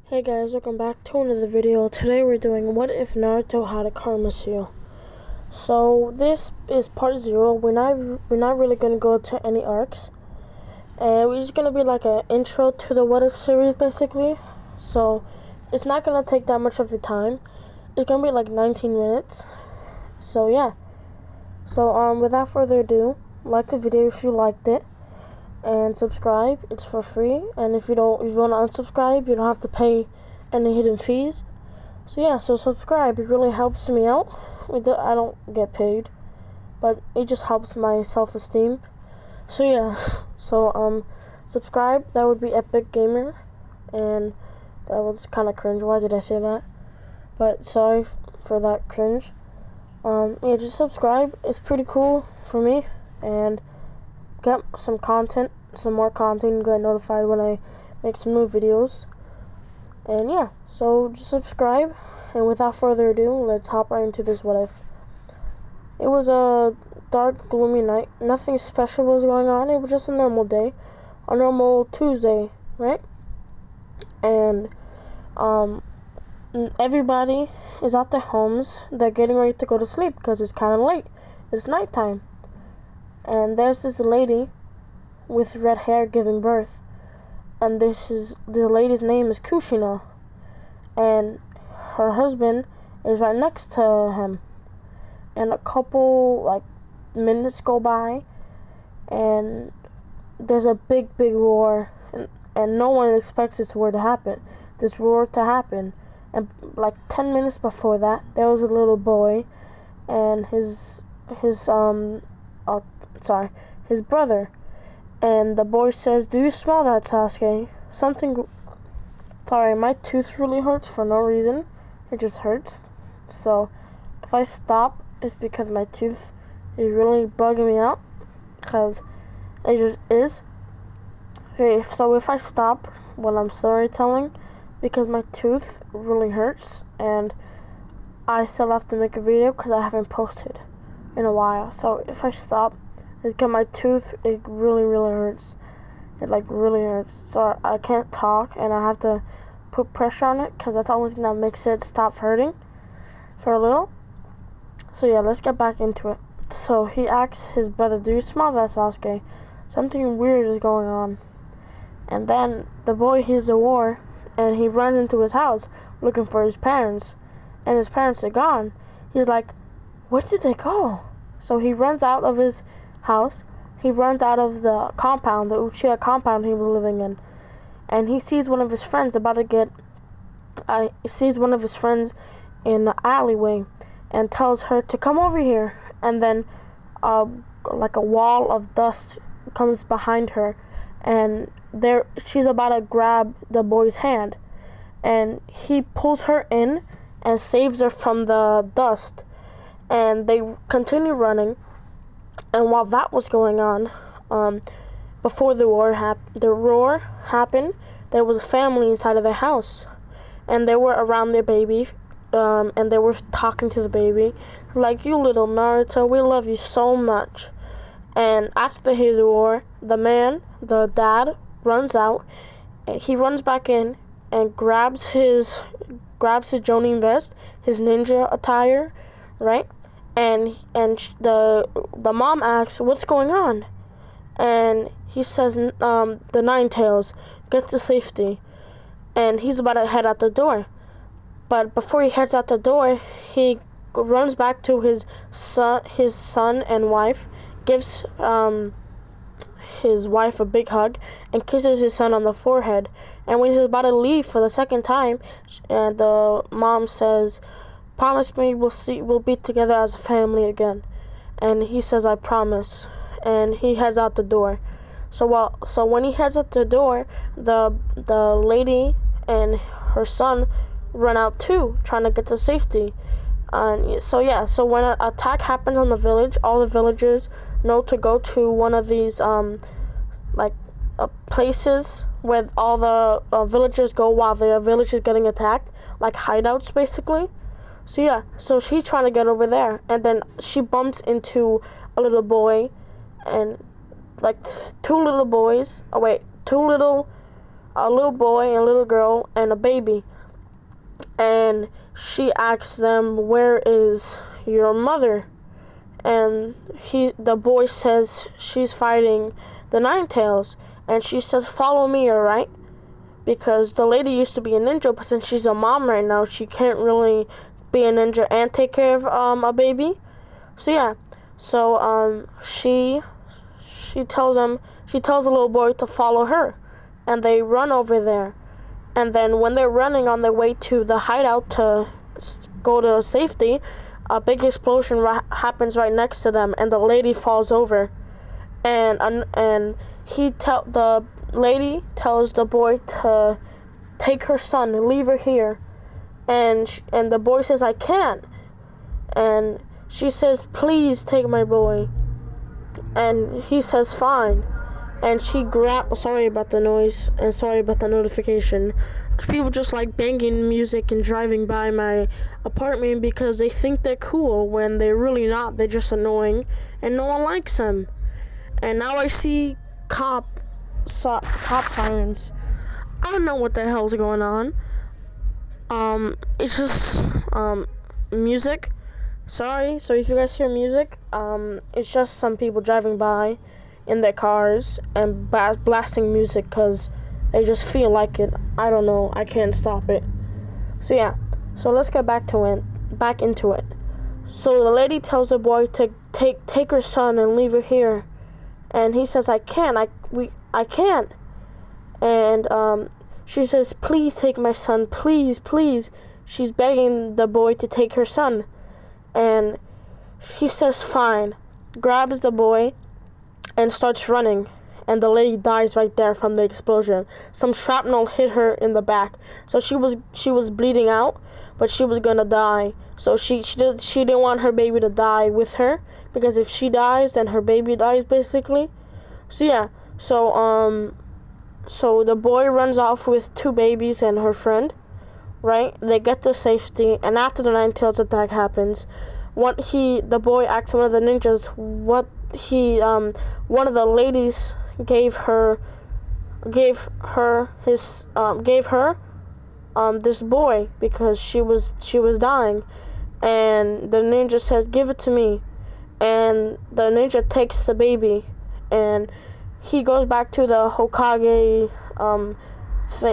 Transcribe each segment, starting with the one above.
Hey guys, welcome back to another video. Today we're doing what if Naruto had a karma seal. So this is part 0. We're not really gonna go to any arcs. And we're just gonna be like an intro to the what if series basically. So it's not gonna take that much of your time. It's gonna be like 19 minutes. So yeah. So without further ado, like the video if you liked it. And subscribe, it's for free, and if you want to unsubscribe, you don't have to pay any hidden fees. So yeah, so subscribe, it really helps me out. I don't get paid, but it just helps my self-esteem. So yeah, so subscribe, that would be Epic Gamer, and that was kind of cringe. Why did I say that? But sorry for that cringe. Yeah, just subscribe, it's pretty cool for me, and get some more content, and get notified when I make some new videos. And yeah, so just subscribe, and without further ado, let's hop right into this what if. It was a dark, gloomy night. Nothing special was going on. It was just a normal day, a normal Tuesday, right? And everybody is at their homes. They're getting ready to go to sleep because it's kind of late. It's nighttime. And there's this lady with red hair giving birth, and the lady's name is Kushina, and her husband is right next to him. And a couple minutes go by, and there's a big roar, and no one expects this roar to happen. And like 10 minutes before that, there was a little boy, and his brother. And the boy says, "Do you smell that, Sasuke? Sorry, my tooth really hurts for no reason. It just hurts. So, if I stop, it's because my tooth is really bugging me out. Because it just is. Okay, so if I stop when I'm storytelling, because my tooth really hurts, and I still have to make a video because I haven't posted in a while. So, if I stop, it's because my tooth, it really hurts. It really hurts. So I can't talk, and I have to put pressure on it because that's the only thing that makes it stop hurting for a little. So yeah, let's get back into it. So he asks his brother, "Do you smell that, Sasuke? Something weird is going on." And then the boy hears the war, and he runs into his house looking for his parents, and his parents are gone. He's like, "Where did they go?" So he runs out of his house. He runs out of the compound, the Uchiha compound he was living in, and he sees one of his friends in the alleyway, and tells her to come over here. And then like a wall of dust comes behind her, and she's about to grab the boy's hand, and he pulls her in and saves her from the dust, and they continue running. And while that was going on, before the roar happened, there was a family inside of the house, and they were around their baby, and they were talking to the baby, like, "You little Naruto, we love you so much." And after they hear the roar, the dad, runs out, and he runs back in and grabs his Jonin vest, his ninja attire, right? And the mom asks, "What's going on?" And he says, "The Nine Tails, get to safety." And he's about to head out the door. But before he heads out the door, he runs back to his son and wife, gives his wife a big hug, and kisses his son on the forehead. And when he's about to leave for the second time, and the mom says, "Promise me we'll be together as a family again." And he says, "I promise." And he heads out the door. So when he heads out the door, the lady and her son run out too, trying to get to safety. And so when an attack happens on the village, all the villagers know to go to one of these places where all the villagers go while the village is getting attacked, like hideouts basically. So she's trying to get over there, and then she bumps into a little boy, and two little a little boy and a little girl and a baby. And she asks them, "Where is your mother?" And the boy says she's fighting the Ninetales. And she says, "Follow me, alright?" Because the lady used to be a ninja, but since she's a mom right now, she can't really be a ninja and take care of a baby. So yeah, so she tells the little boy to follow her, and they run over there. And then when they're running on their way to the hideout to go to safety, a big explosion happens right next to them, and the lady falls over. And the lady tells the boy to take her son and leave her here. And the boy says, "I can't." And she says, "Please take my boy." And he says, "Fine." And sorry about the noise and sorry about the notification. People just like banging music and driving by my apartment because they think they're cool when they're really not. They're just annoying and no one likes them. And now I see cop sirens. I don't know what the hell's going on. It's just music. Sorry. So if you guys hear music, it's just some people driving by in their cars and blasting music because they just feel like it. I don't know. I can't stop it. So yeah. So let's get back into it. So the lady tells the boy to take her son and leave her here, and he says, "I can't. I can't." And she says, "Please take my son. Please, please." She's begging the boy to take her son, and he says, "Fine." Grabs the boy and starts running. And the lady dies right there from the explosion. Some shrapnel hit her in the back, so she was bleeding out, but she was gonna die. So she didn't want her baby to die with her, because if she dies, then her baby dies basically. So yeah, so the boy runs off with two babies and her friend, right? They get to safety, and after the Ninetales attack happens, the boy asks one of the ninjas what one of the ladies gave her this boy because she was dying, and the ninja says, "Give it to me," and the ninja takes the baby, and he goes back to the Hokage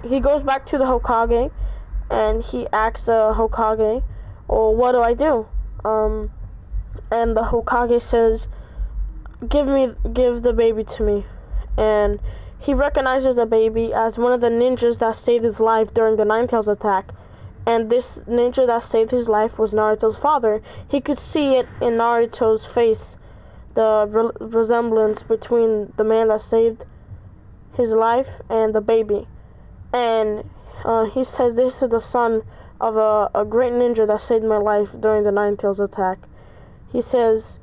He goes back to the Hokage, and he asks the Hokage, "Well, what do I do?" And the Hokage says, give the baby to me." And he recognizes the baby as one of the ninjas that saved his life during the Ninetales attack. And this ninja that saved his life was Naruto's father. He could see it in Naruto's face, the resemblance between the man that saved his life and the baby. And he says, "This is the son of a great ninja that saved my life during the Ninetales attack." He says,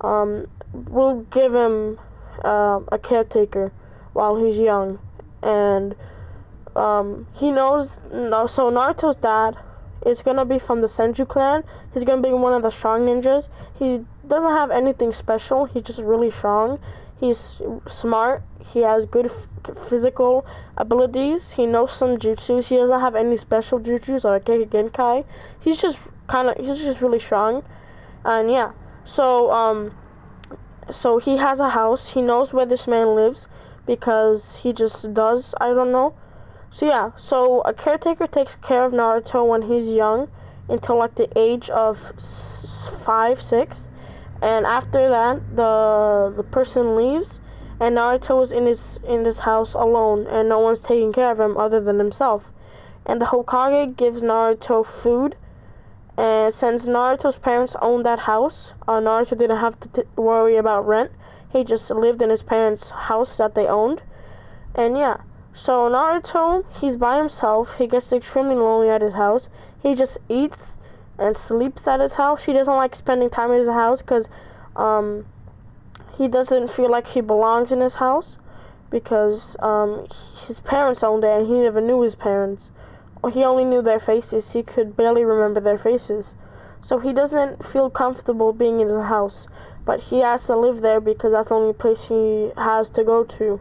"We'll give him a caretaker while he's young." And he knows, so Naruto's dad is gonna be from the Senju clan. He's gonna be one of the strong ninjas. He doesn't have anything special. He's just really strong. He's smart. He has good physical abilities. He knows some jutsus. He doesn't have any special jutsus or Kekkei Genkai. He's just really strong. And yeah, so he has a house. He knows where this man lives because he just does. I don't know. So yeah, so a caretaker takes care of Naruto when he's young until like the age of 5, 6. And after that, the person leaves, and Naruto is in this house alone, and no one's taking care of him other than himself. And the Hokage gives Naruto food, and since Naruto's parents owned that house, Naruto didn't have to worry about rent. He just lived in his parents' house that they owned. And yeah, so Naruto, he's by himself. He gets extremely lonely at his house. He just eats and sleeps at his house. He doesn't like spending time in his house because he doesn't feel like he belongs in his house because his parents owned it and he never knew his parents. He only knew their faces. He could barely remember their faces. So he doesn't feel comfortable being in the house, but he has to live there because that's the only place he has to go to.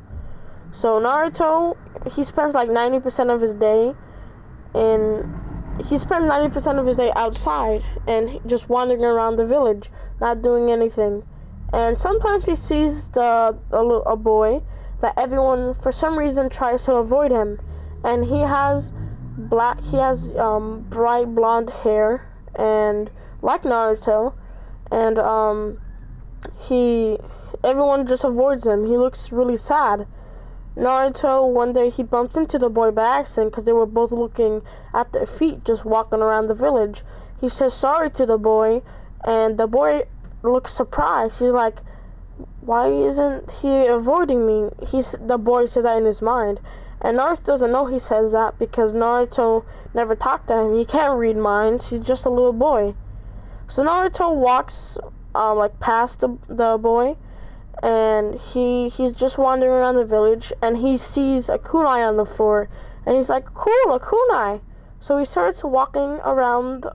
So Naruto, he spends like 90% of his day in he spends 90% of his day outside and just wandering around the village, not doing anything. And sometimes he sees a boy that everyone for some reason tries to avoid him, and he has bright blonde hair and like Naruto, and he everyone just avoids him. He looks really sad. Naruto, one day he bumps into the boy by accident because they were both looking at their feet just walking around the village. He says sorry to the boy, and the boy looks surprised. He's like, why isn't he avoiding me? The boy says that in his mind. And Naruto doesn't know he says that because Naruto never talked to him. He can't read minds. He's just a little boy. So Naruto walks past the boy, and he's just wandering around the village, and he sees a kunai on the floor, and he's like, cool, a kunai. So he starts walking around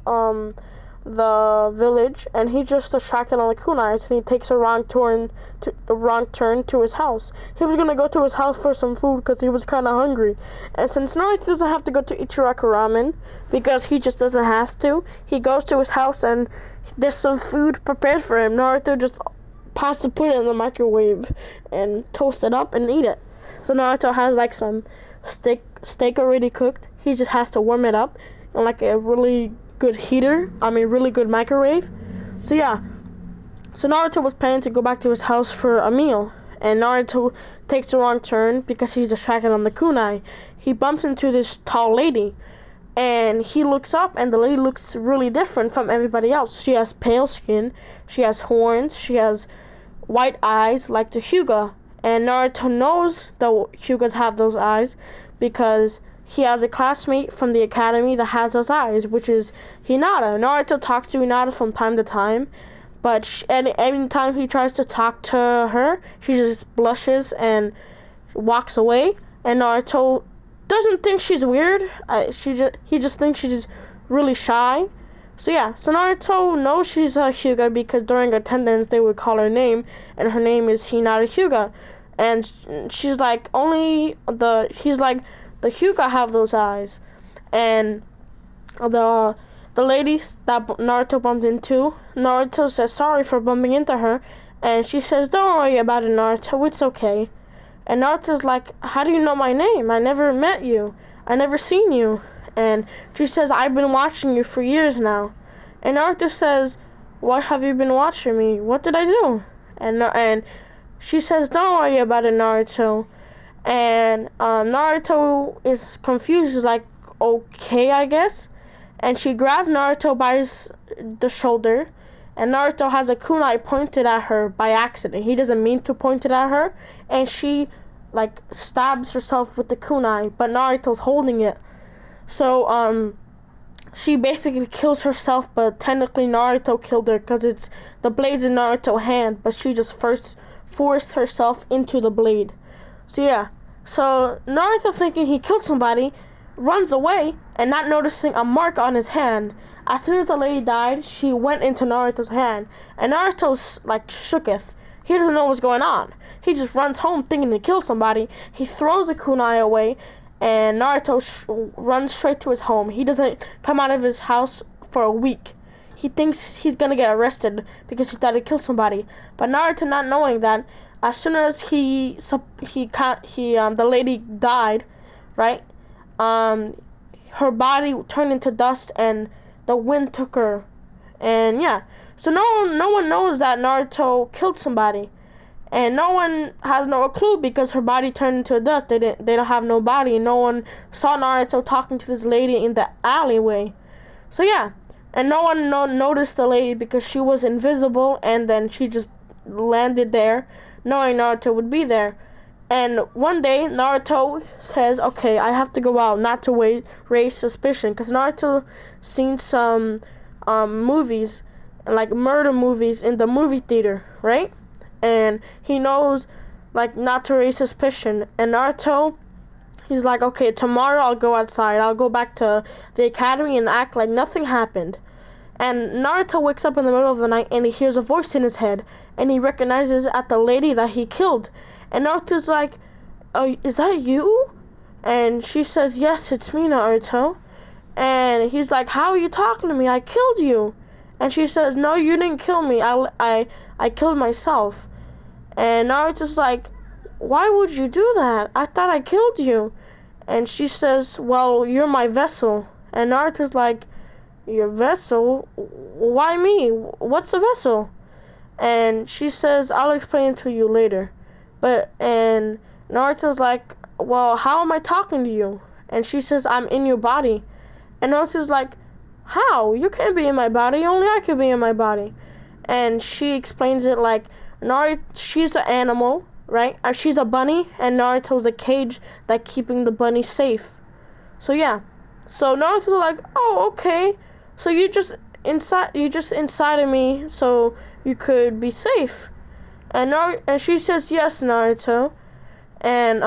the village, and he just distracted on the kunais, and he takes a wrong turn to his house. He was gonna go to his house for some food because he was kind of hungry, and since Naruto doesn't have to go to Ichiraku Ramen because he just doesn't have to, he goes to his house and there's some food prepared for him. Naruto just has to put it in the microwave and toast it up and eat it. So Naruto has like some steak already cooked. He just has to warm it up in like a really good really good microwave. So yeah. So Naruto was planning to go back to his house for a meal, and Naruto takes the wrong turn because he's distracted on the kunai. He bumps into this tall lady, and he looks up, and the lady looks really different from everybody else. She has pale skin, she has horns, she has white eyes like the Hyuga, and Naruto knows the Hyugas have those eyes because he has a classmate from the academy that has those eyes, which is Hinata. Naruto talks to Hinata from time to time, but any time he tries to talk to her, she just blushes and walks away, and Naruto doesn't think she's weird. He just thinks she's really shy. So yeah, so Naruto knows she's a Hyuga because during attendance they would call her name, and her name is Hinata Hyuga, and she's like the Hyuga have those eyes, and the ladies that Naruto bumped into, Naruto says sorry for bumping into her, and she says don't worry about it, Naruto, it's okay. And Naruto's like, how do you know my name? I never met you. I never seen you. And she says, I've been watching you for years now. And Naruto says, what have you been watching me? What did I do? And she says, don't worry about it, Naruto. And Naruto is confused. He's like, okay, I guess. And she grabs Naruto by the shoulder. And Naruto has a kunai pointed at her by accident. He doesn't mean to point it at her. And she, stabs herself with the kunai. But Naruto's holding it. So, she basically kills herself. But technically Naruto killed her because it's the blade's in Naruto's hand. But she just first forced herself into the blade. So, yeah. So, Naruto, thinking he killed somebody, runs away and not noticing a mark on his hand. As soon as the lady died, she went into Naruto's hand, and Naruto's shooketh. He doesn't know what's going on. He just runs home thinking he killed somebody. He throws the kunai away, and Naruto runs straight to his home. He doesn't come out of his house for a week. He thinks he's gonna get arrested because he thought he killed somebody. But Naruto, not knowing that, as soon as the lady died, right? Her body turned into dust, and the wind took her, and yeah. So no one knows that Naruto killed somebody, and no one has no clue because her body turned into dust. They don't have no body. No one saw Naruto talking to this lady in the alleyway. So yeah, and no one noticed the lady because she was invisible, and then she just landed there, knowing Naruto would be there. And one day, Naruto says, okay, I have to go out, not to raise suspicion. Because Naruto seen some movies, murder movies in the movie theater, right? And he knows, not to raise suspicion. And Naruto, he's like, okay, tomorrow I'll go outside. I'll go back to the academy and act like nothing happened. And Naruto wakes up in the middle of the night, and he hears a voice in his head. And he recognizes at the lady that he killed. And Naruto's like, is that you? And she says, yes, it's me, Naruto. And he's like, how are you talking to me? I killed you. And she says, no, you didn't kill me. I killed myself. And Naruto's like, why would you do that? I thought I killed you. And she says, well, you're my vessel. And Naruto's like, your vessel? Why me? What's a vessel? And she says, I'll explain it to you later. And Naruto's like, well, how am I talking to you? And she says, I'm in your body. And Naruto's like, how? You can't be in my body. Only I can be in my body. And she explains it like, Naruto, she's an animal, right? She's a bunny, and Naruto's the cage that keeping the bunny safe. So yeah. So Naruto's like, oh, okay. So you just inside of me so you could be safe. And she says, yes, Naruto. And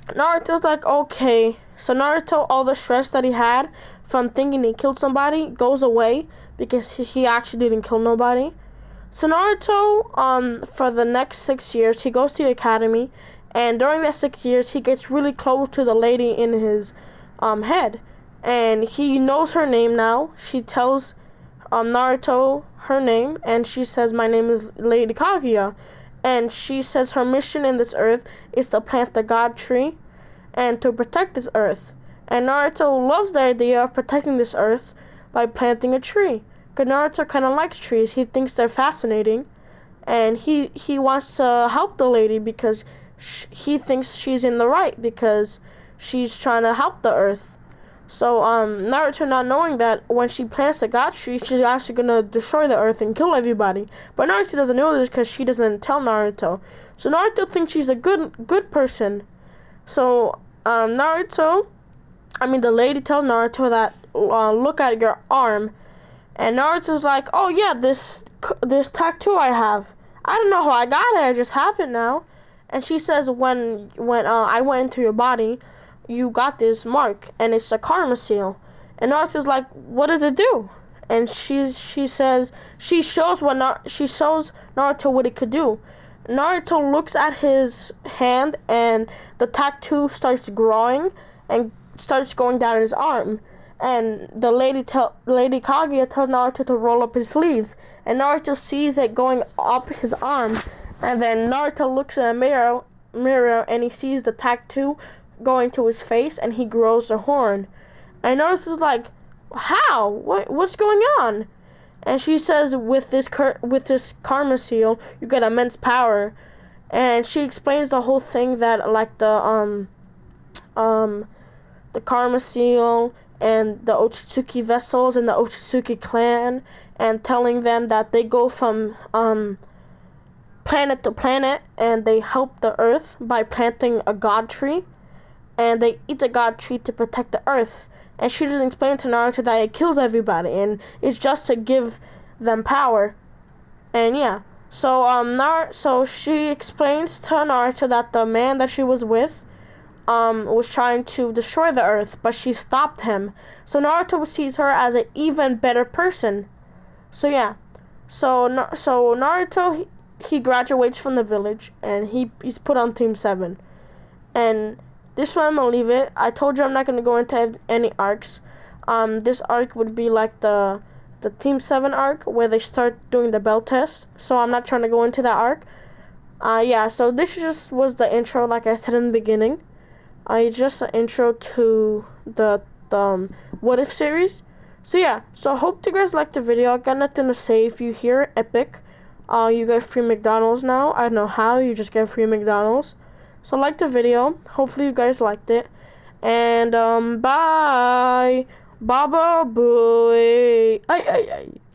Naruto's like, okay. So Naruto, all the stress that he had from thinking he killed somebody goes away because he actually didn't kill nobody. So Naruto, for the next 6 years, he goes to the academy, and during that 6 years, he gets really close to the lady in his head, and he knows her name now. She tells Naruto her name, and she says, my name is Lady Kaguya, and she says her mission in this earth is to plant the God tree and to protect this earth. And Naruto loves the idea of protecting this earth by planting a tree. Because Naruto kind of likes trees. He thinks they're fascinating. And he wants to help the lady because he thinks she's in the right because she's trying to help the earth. So Naruto, not knowing that when she plants the God tree, she's actually going to destroy the earth and kill everybody. But Naruto doesn't know this because she doesn't tell Naruto. So Naruto thinks she's a good person. So the lady tells Naruto that look at your arm. And Naruto's like, oh yeah, this tattoo I have. I don't know how I got it. I just have it now. And she says, when I went into your body, you got this mark, and it's a karma seal. And Naruto's like, what does it do? And she shows Naruto what it could do. Naruto looks at his hand, and the tattoo starts growing and starts going down his arm. And the Lady Kaguya tells Naruto to roll up his sleeves, and Naruto sees it going up his arm. And then Naruto looks in a mirror, and he sees the tattoo going to his face, and he grows a horn. And Naruto's like, how? What's going on? And she says, with this karma seal, you get immense power. And she explains the whole thing that like the karma seal and the Otsutsuki vessels and the Otsutsuki clan, and telling them that they go from planet to planet and they help the earth by planting a god tree, and they eat the god tree to protect the earth. And she doesn't explain to Naruto that it kills everybody and it's just to give them power. And yeah, so she explains to Naruto that the man that she was with was trying to destroy the earth, but she stopped him. So Naruto sees her as an even better person. So yeah, so Naruto, he graduates from the village, and he's put on Team 7. And this one I'm gonna leave it. I told you I'm not gonna go into any arcs. This arc would be like the Team 7 arc where they start doing the bell test. So I'm not trying to go into that arc. Yeah, so this just was the intro, like I said in the beginning. It's just an intro to the What If series. So yeah, so hope you guys liked the video. I got nothing to say. If you hear Epic, you get free McDonald's now. I don't know how, you just get free McDonald's. So like the video. Hopefully you guys liked it. And bye. Baba booey. Ay ay ay.